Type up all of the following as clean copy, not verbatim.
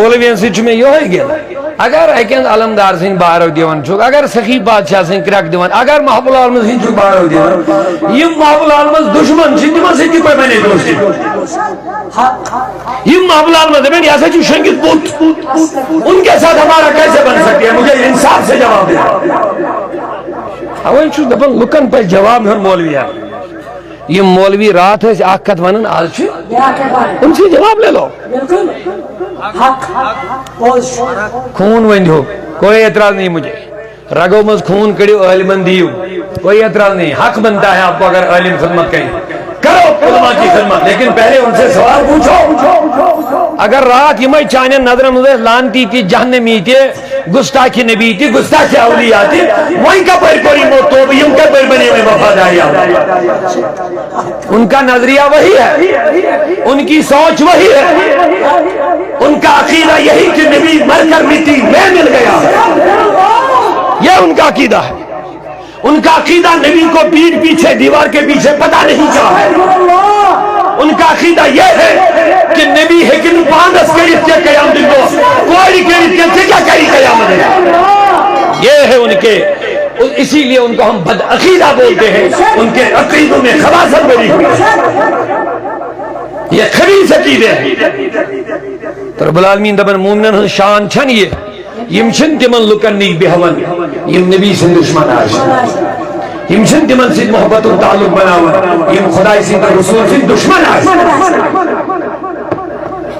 مولوین سے میں یہ گیا اگر اکن علمدار سن بارو دیوان چھک اگر سخی بادشاہ سن کرک دیوان اگر محب العالم سن چھک بارو دیوان یہ محب العالم دشمن چھن تمہ سے کوئی بنے دوستی یہ محب العالم دبین یا سچو شنگت بوت ان کے ساتھ ہمارا کیسے بن سکتی ہے مجھے انصاف سے جواب دیا اوہ چھو دبن لکن پر جواب میں مولوی ہے یہ مولوی رات ہے آکت ونن آج چھو ان سے جواب لے لو خون ونجو کوئی اعتراض نہیں مجھے رگو مز خون کڑیو علم دیو کوئی اعتراض نہیں حق بنتا ہے آپ کو اگر علم خدمت کہیں کرو علماء کی خدمت لیکن پہلے ان سے سوال پوچھو اگر رات یہ میں چانے نظر مجھے لانتی تھی جہنمی تھی گستاخی نبی تھی گستاخی اولیاء تھی وہیں کا پر کوئی موتو بھی ان کا پر بنے میں وفاداری ان کا نظریہ وہی ہے ان کی سوچ وہی ہے ان کا عقیدہ یہی کہ نبی مر کر مٹی میں مل گیا یہ ان کا عقیدہ ہے ان کا عقیدہ نبی کو پیٹ پیچھے دیوار کے پیچھے پتہ نہیں کیا ہے ان کا عقیدہ یہ ہے کہ نبی ہے کہ پاندس کریت کے قیام دن کو کوئی کریت کے کیا کری قیام دن یہ ہے ان کے اسی لیے ان کو ہم بد عقیدہ بولتے ہیں ان کے عقیدوں میں خباثت بری ہوئی یہ خبیث عقیدے ہیں رب العالمین دبن مومنن شان چھن یہ چھن تمن لکن نہیں بہون یم نبی سن دشمن آج یم چھن تمن سن محبت و تعلق بناون یم خدای سن رسول سن دشمن آج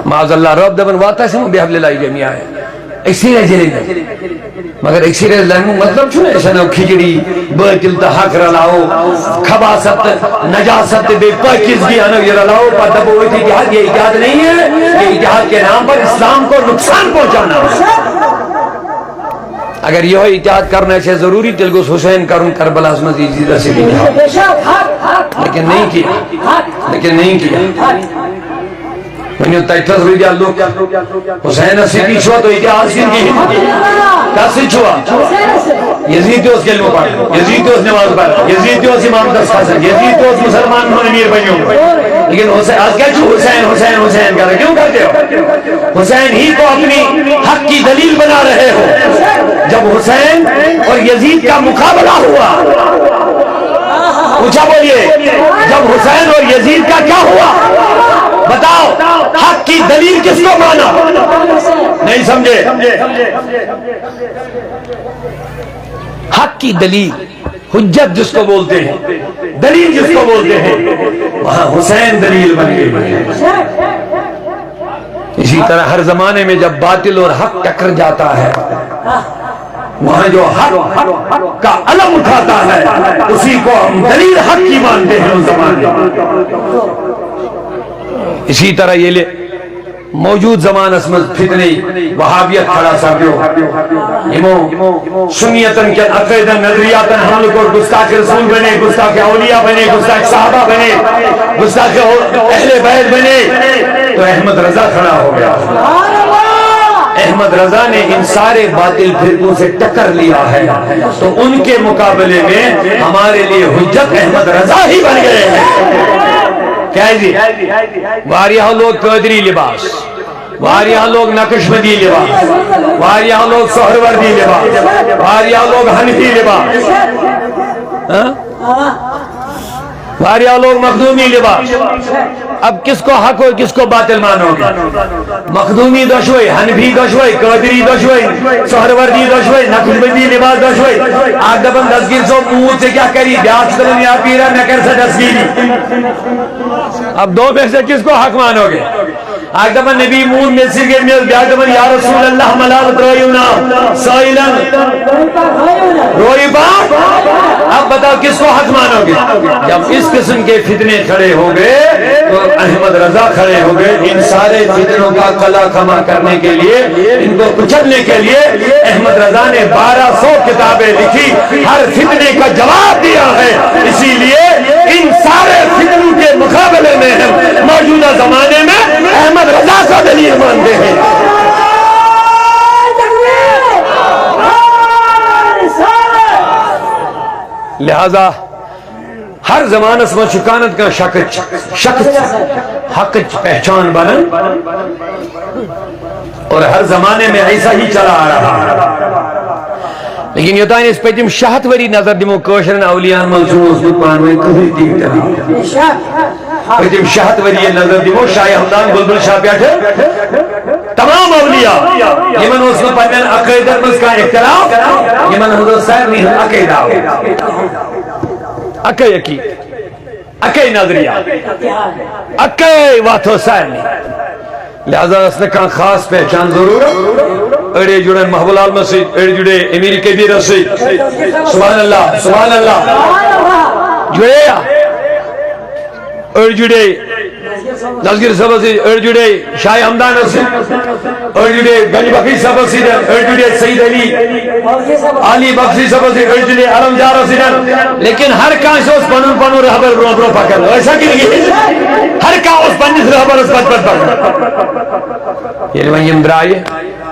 معاذ اللہ رب دبن واتا سن بحبل اللہ جمعیہ ہے اکسیر جلیں مگر اکسیر لہمو مطلب چھنے ایسا نو کھجڑی باطل تا حق رلاؤ خباست نجاست بے پاکیزگی انو یہ رلاؤ پر دبو اتحاد یہ اتحاد نہیں ہے یہ اتحاد کے نام پر اسلام کو نقصان پہنچانا اگر یہ اتحاد کرنے سے ضروری تلگوس حسین کرن کربلا از مزید زیدہ سے بھی لیکن نہیں کیا ونیو تیتھس ہوئی لوگ حسین صدیق چھوا تو اتحاد کن کی کسی چھوا یزید اس کلمہ پڑھ یزید اس نماز پڑھ یزید اس امام دس خاصن یزید اس مسلمان ہونے میر بنیوں لیکن آج کیا چھو حسین حسین حسین کر رہے کیوں کرتے ہو حسین ہی کو اپنی حق کی دلیل بنا رہے ہو جب حسین اور یزید کا مقابلہ ہوا اونچا بولیے جب حسین اور یزید کا کیا ہوا بتاؤ حق کی دلیل کس کو مانا نہیں سمجھے حق کی دلیل حجت جس کو بولتے ہیں دلیل جس کو بولتے ہیں وہاں حسین دلیل بن گئے اسی طرح ہر زمانے میں جب باطل اور حق ٹکر جاتا ہے وہاں جو حق کا علم اٹھاتا ہے اسی کو ہم دلیل حق کی مانتے ہیں اس زمانے اسی طرح یہ لے موجود زمان اسمد فتنی وہابیت کھڑا ساکیو امو سنیتن کے عقیدن نظریاتن حمل کو گستاخ رسول بنے گستاخ اولیاء بنے گستاخ صحابہ بنے گستاخ اہل بیت بنے تو احمد رضا کھڑا ہو گیا احمد رضا نے ان سارے باطل فرقوں سے ٹکر لیا ہے تو ان کے مقابلے میں ہمارے لیے حجت احمد رضا ہی بن گئے ہیں کیا جی واریاں لوگ قادری لباس واریاں لوگ نقشبندی لباس واریاں لوگ سہروردی لباس واریاں لوگ حنفی لباس واریاں لوگ مخدومی لباس اب کس کو حق ہو کس کو باطل مانو گے مخدومی دشوئی حنفی دشوئی قادری دشوئی سہروردی دشوئی نقشبندی لباس دشوئی آگ دبن دستگیر سو موت سے کیا کری بیاس کرن یا پیرا نکر سے دستگیری اب دو میں سے کس کو حق مانو گے آگ دبن نبی موت میں سرگے میل بیاس دبن یا رسول اللہ ملالت رویونا سائلن روئی بات اب بتاؤ کس کو حق مانو گے جب اس قسم کے فتنے کھڑے ہو گئے تو احمد رضا کھڑے ہو گئے ان سارے فتنوں کا قلع کما کرنے کے لیے ان کو کچلنے کے لیے احمد رضا نے 1200 کتابیں لکھی ہر فتنے کا جواب دیا ہے اسی لیے ان سارے فتنوں کے مقابلے میں ہم موجودہ زمانے میں احمد رضا کا دلیل مانتے ہیں لہذا ہر زمانہ میں شکانت کا شخص حق پہچان بنن اور ہر زمانے میں ایسا ہی چلا آ رہا ہے. لیکن یوتان اس پتم 6 وری نظر دمو کوشرن اولیاء منصوص پانوی کبھی دیکھتا پتم 6 وری نظر دمو شاہ ہمدان بلبل شاہ بیٹھے تمام اولیاء یمن اس میں پنن عقیدت مز کا اختلاف یمن حضرت صاحب نے عقیدہ اکی اکی نظریہ اکی واتو صاحب نے لہذا اس نے کہا خاص پہچان ضرورت اڑے جڑے محبوب العالم سے اڑے جڑے امیر کبیر سے سبحان اللہ جڑے اڑے جڑے نذیر صاحب سے اڑے جڑے شاہ ہمدان سے اڑے جڑے گنج بخش صاحب سے اڑے جڑے سید علی بخشی صاحب سے اڑے جڑے علمدار سے لیکن ہر کان سے اس پنو رہبر رو پکڑ ایسا کہ ہر کا اس پنس رہبر اس پت یہ وہیں درائے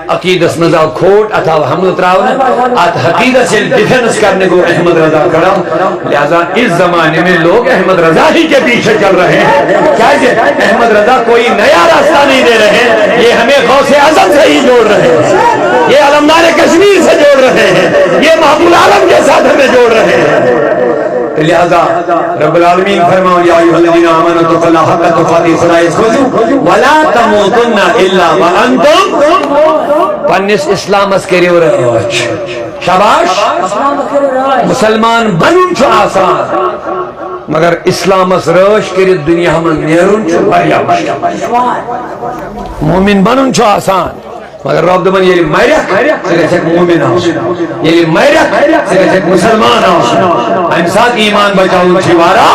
عقیدت مزا کھوٹ اتھا حمل تراؤنا ات حقیقت سے ڈیفنس کرنے کو احمد رضا کھڑا. لہذا اس زمانے میں لوگ احمد رضا ہی کے پیچھے چل رہے ہیں. کیا احمد رضا کوئی نیا راستہ نہیں دے رہے ہیں, یہ ہمیں غوث اعظم سے ہی جوڑ رہے ہیں, یہ علمدار کشمیر سے جوڑ رہے ہیں, یہ محبوب العالم کے ساتھ ہمیں جوڑ رہے ہیں. لہذا رب العالمین فرماؤ یا ایھا الذین آمنوا اتقوا اللہ حق تقاته فلا تموتن ولا تموتن الا وانتم پنس اسلام اس کریو راج. شاباش مسلمان بنن چھ آسان مگر اسلام اس راج کرت دنیا من نیرون چھ واریاہ مشکل. مومن بنن چھ آسان مگر رب دمن یہ میرک سے مومن آس, یہ میرک سے مسلمان آس. ہم ساتھ ایمان بچاؤں چھوارا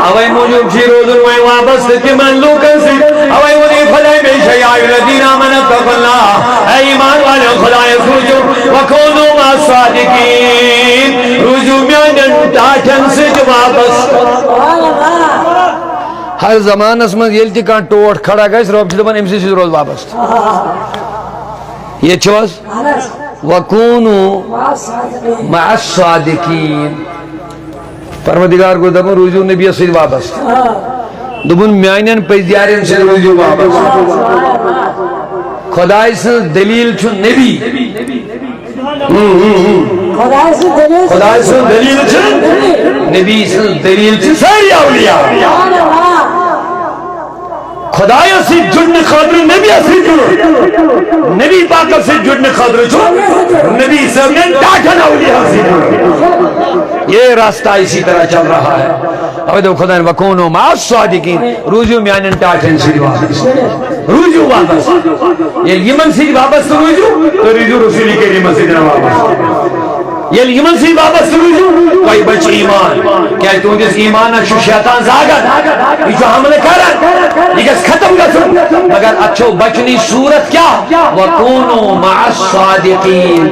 اوائی موجود چھی روزن وی واپس تمن لوکن سے اوائی ونی خدای بے شیاء الذین آمنوا اتقوا اللہ, اے ایمان والے خدای سوچو وکونوا مع الصادقین, رجوع میانن ٹاٹن سے واپس. ہر زمانس من یل تہ کان ٹوٹ کھڑا گژھِ رب چھ دپان امسی روز واپس. یہ چھوز وَكُونُوا مَعَ الصَّادِقِينَ پروردگار کو دپن روزیو نبی سے واپس, دپن میانن پزیارن سے روزیو واپس. خدای سے دلیل چھ نبی, خدای سے دلیل چھ نبی سے دلیل چھ ساری اولیاء. خدایوں سے جڑنے خاطر نبی سے جڑو, نبی پاک سے جڑنے خاطر جڑو, نبی سے ڈاٹن اولیاء سے جڑو. یہ راستہ اسی طرح چل رہا ہے. اب دیکھو خدا نے وَكُونُوا مَعَ الصَّادِقِينَ, روزیو میانن ٹاٹن سے واپس, روزیو واپس. یہ یمن سے واپس تو روزیو رسولی کے لیے مسجد واپس. یہ یمن سے واپس روزیو کوئی بچ ایمان کیا تم جس ایمان اچھو شیطان زاگت یہ جو حملے کرن یہ کس ختم گسن مگر اچھو بچنی صورت کیا وَكُونُوا مَعَ الصَّادِقِينَ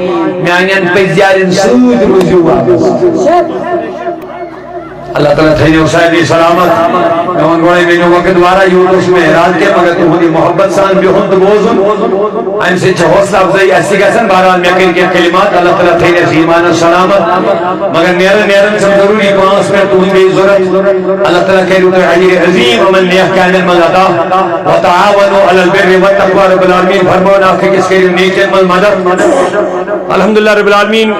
میانین پیزیارن سود روزیو واپس. اللہ تعالیٰ تھے جو صاحب سلامت میں گوڑے میں جو وقت وارا یونس میں احراد کے مگر تمہنی محبت سان بھی ہند بوزن ہم سے چھو حوصلہ افضائی ایسی کیسن باران میں کن کے کلمات اللہ تعالیٰ تھے جو ایمان سلامت مگر نیرن سب ضروری پانس میں تمہیں بھی ضرورت. اللہ تعالیٰ کہہ رہے عجیر عظیم ومن لیہ کہنے الملدہ وتعاونوا علی البر والتقوى. رب العالمین فرمونا کہ کس کے نیچے مدد الحمدللہ رب العالمین.